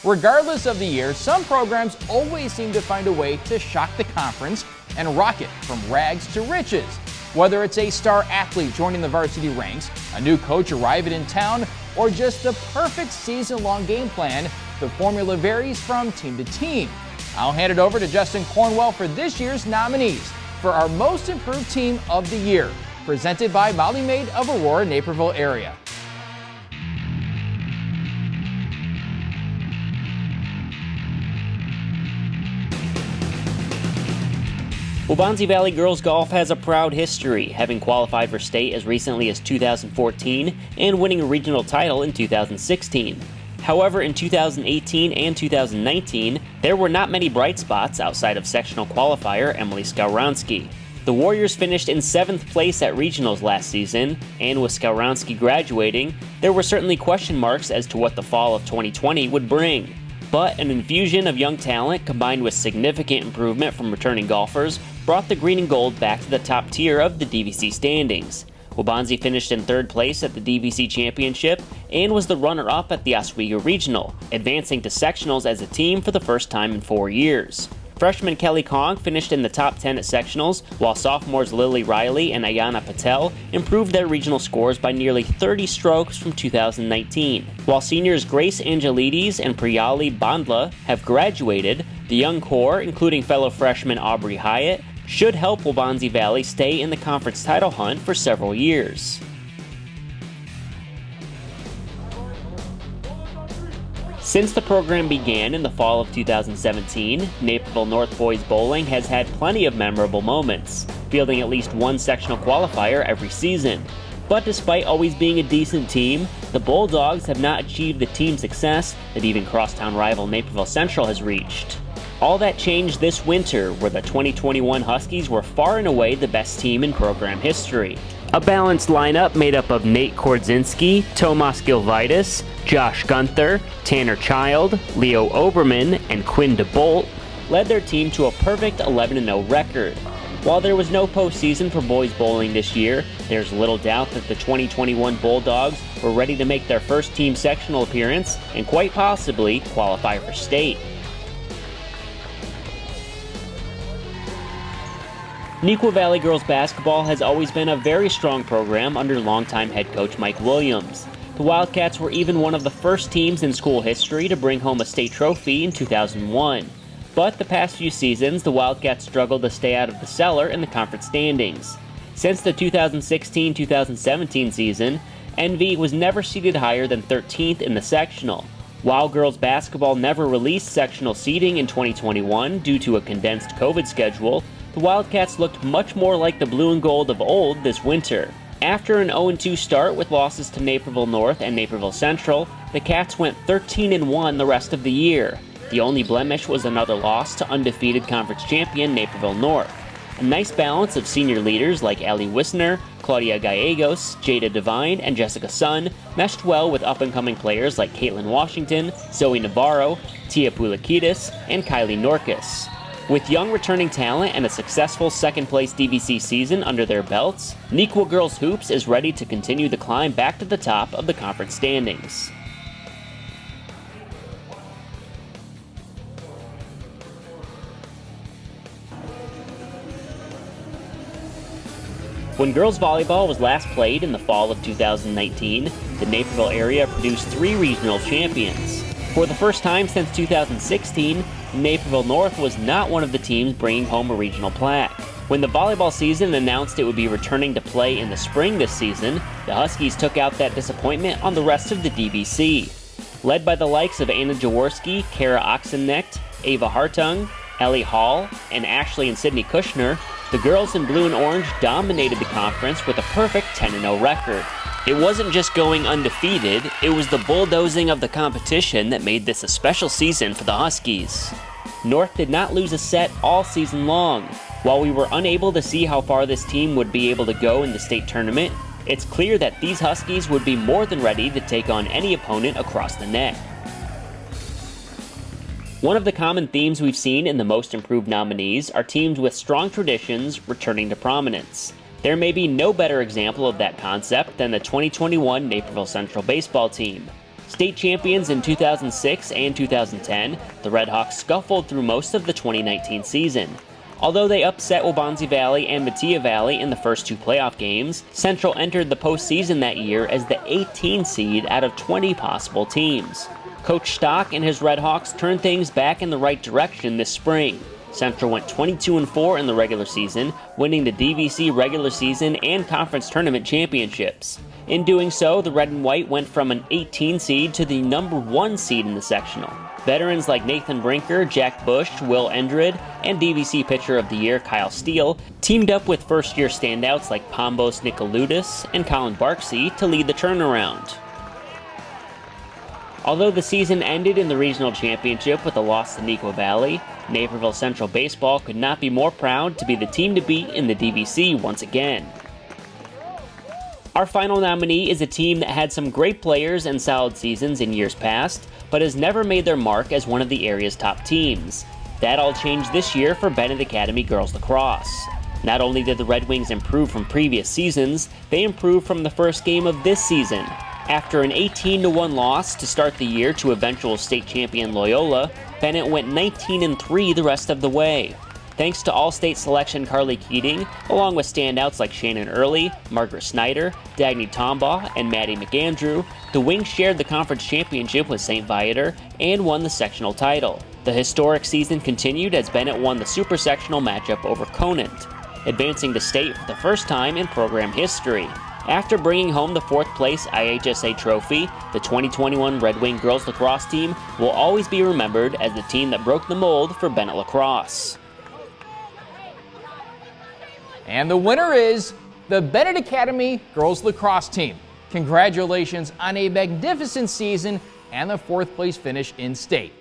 Regardless of the year, some programs always seem to find a way to shock the conference and rocket from rags to riches. Whether it's a star athlete joining the varsity ranks, a new coach arriving in town, or just the perfect season-long game plan, the formula varies from team to team. I'll hand it over to Justin Cornwell for this year's nominees for our Most Improved Team of the Year, presented by Maid of Aurora, Naperville area. Waubonsie Valley girls golf has a proud history, having qualified for state as recently as 2014 and winning a regional title in 2016. However, in 2018 and 2019, there were not many bright spots outside of sectional qualifier Emily Skowronski. The Warriors finished in 7th place at regionals last season, and with Skowronski graduating, there were certainly question marks as to what the fall of 2020 would bring. But an infusion of young talent combined with significant improvement from returning golfers brought the green and gold back to the top tier of the DVC standings. Waubonsie finished in 3rd place at the DVC Championship and was the runner-up at the Oswego Regional, advancing to sectionals as a team for the first time in 4 years. Freshman Kelly Kong finished in the top 10 at sectionals, while sophomores Lily Riley and Ayana Patel improved their regional scores by nearly 30 strokes from 2019. While seniors Grace Angelides and Priyali Bandla have graduated, the young core, including fellow freshman Aubrey Hyatt, should help Waubonsie Valley stay in the conference title hunt for several years. Since the program began in the fall of 2017, Naperville North Boys Bowling has had plenty of memorable moments, fielding at least one sectional qualifier every season. But despite always being a decent team, the Bulldogs have not achieved the team success that even crosstown rival Naperville Central has reached. All that changed this winter, where the 2021 Huskies were far and away the best team in program history. A balanced lineup made up of Nate Kordzinski, Tomas Gilvitis, Josh Gunther, Tanner Child, Leo Oberman, and Quinn DeBolt led their team to a perfect 11-0 record. While there was no postseason for boys bowling this year, there's little doubt that the 2021 Bulldogs were ready to make their first team sectional appearance and quite possibly qualify for state. NEUQUA Valley girls basketball has always been a very strong program under longtime head coach Mike Williams. The Wildcats were even one of the first teams in school history to bring home a state trophy in 2001. But the past few seasons, the Wildcats struggled to stay out of the cellar in the conference standings. Since the 2016-2017 season, NV was never seeded higher than 13th in the sectional. While girls basketball never released sectional seeding in 2021 due to a condensed COVID schedule, the Wildcats looked much more like the blue and gold of old this winter. After an 0-2 start with losses to Naperville North and Naperville Central, the Cats went 13-1 the rest of the year. The only blemish was another loss to undefeated conference champion Naperville North. A nice balance of senior leaders like Allie Wisner, Claudia Gallegos, Jada Devine, and Jessica Sun meshed well with up-and-coming players like Caitlin Washington, Zoe Navarro, Tia Pulakidis, and Kylie Norkus. With young returning talent and a successful second-place DVC season under their belts, NEUQUA Girls Hoops is ready to continue the climb back to the top of the conference standings. When girls volleyball was last played in the fall of 2019, the Naperville area produced 3 regional champions. For the first time since 2016, Naperville North was not one of the teams bringing home a regional plaque. When the volleyball season announced it would be returning to play in the spring this season, the Huskies took out that disappointment on the rest of the DVC. Led by the likes of Anna Jaworski, Kara Oxennecht, Ava Hartung, Ellie Hall, and Ashley and Sydney Kushner, the girls in blue and orange dominated the conference with a perfect 10-0 record. It wasn't just going undefeated, it was the bulldozing of the competition that made this a special season for the Huskies. North did not lose a set all season long. While we were unable to see how far this team would be able to go in the state tournament, it's clear that these Huskies would be more than ready to take on any opponent across the net. One of the common themes we've seen in the Most Improved nominees are teams with strong traditions returning to prominence. There may be no better example of that concept than the 2021 Naperville Central baseball team. State champions in 2006 and 2010, the Redhawks scuffled through most of the 2019 season. Although they upset Waubonsie Valley and Metea Valley in the first 2 playoff games, Central entered the postseason that year as the 18th seed out of 20 possible teams. Coach Stock and his Redhawks turned things back in the right direction this spring. Central went 22-4 in the regular season, winning the DVC regular season and conference tournament championships. In doing so, the Red and White went from an 18 seed to the number 1 seed in the sectional. Veterans like Nathan Brinker, Jack Bush, Will Endred, and DVC Pitcher of the Year Kyle Steele teamed up with first-year standouts like Pombos Nicoludis and Colin Barksey to lead the turnaround. Although the season ended in the regional championship with a loss to NEUQUA Valley, Naperville Central Baseball could not be more proud to be the team to beat in the DVC once again. Our final nominee is a team that had some great players and solid seasons in years past, but has never made their mark as one of the area's top teams. That all changed this year for BENET Academy Girls Lacrosse. Not only did the Red Wings improve from previous seasons, they improved from the first game of this season. After an 18-1 loss to start the year to eventual state champion Loyola, BENET went 19-3 the rest of the way. Thanks to All-State selection Carly Keating, along with standouts like Shannon Early, Margaret Snyder, Dagny Tombaugh, and Maddie McAndrew, the Wings shared the conference championship with St. Viator and won the sectional title. The historic season continued as BENET won the super sectional matchup over Conant, advancing to state for the first time in program history. After bringing home the 4th place IHSA trophy, the 2021 Red Wing girls lacrosse team will always be remembered as the team that broke the mold for BENET lacrosse. And the winner is the BENET Academy girls lacrosse team. Congratulations on a magnificent season and the 4th place finish in state.